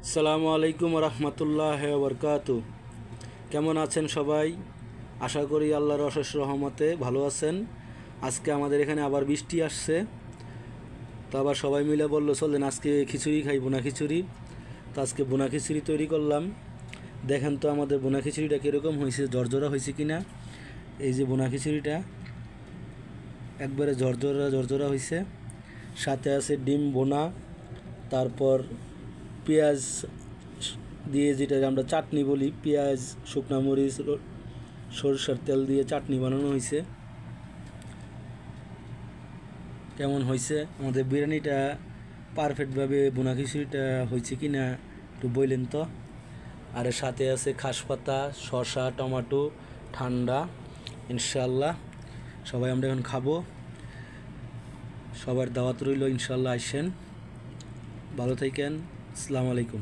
আসসালামু আলাইকুম রহমতুল্লাহ বরকাতু। কেমন আছেন সবাই? আশা করি আল্লাহর অশেষ রহমতে ভালো আছেন। আজকে আমাদের এখানে আবার বৃষ্টি আসছে, তো আবার সবাই মিলে বললো চলেন আজকে খিচুড়ি খাই, বোনা খিচুড়ি। তো আজকে বোনা খিচুড়ি তৈরি করলাম। দেখেন তো আমাদের বোনা খিচুড়িটা কীরকম হয়েছে, ঝরঝরা হয়েছে কি না। এই যে বোনা খিচুড়িটা একবারে ঝরঝরা ঝরঝরা হয়েছে। সাথে আছে ডিম বোনা, তারপর পেঁয়াজ দিয়ে, যেটা আমরা চাটনি বলি, পেঁয়াজ, শুকনা মরিচ, সরষের তেল দিয়ে চাটনি বানানো হয়েছে। কেমন হয়েছে আমাদের বিরিয়ানিটা? পারফেক্টভাবে বোনা খিচুড়িটা হয়েছে কি না একটু বললেন তো। আর এর সাথে আছে খাস পাতা, শসা, টমেটো, ঠান্ডা। ইনশাল্লাহ সবাই আমরা এখন খাবো। সবার দাওয়াত রইল, ইনশাল্লাহ আসেন। ভালো থাকেন। আসসালামু আলাইকুম।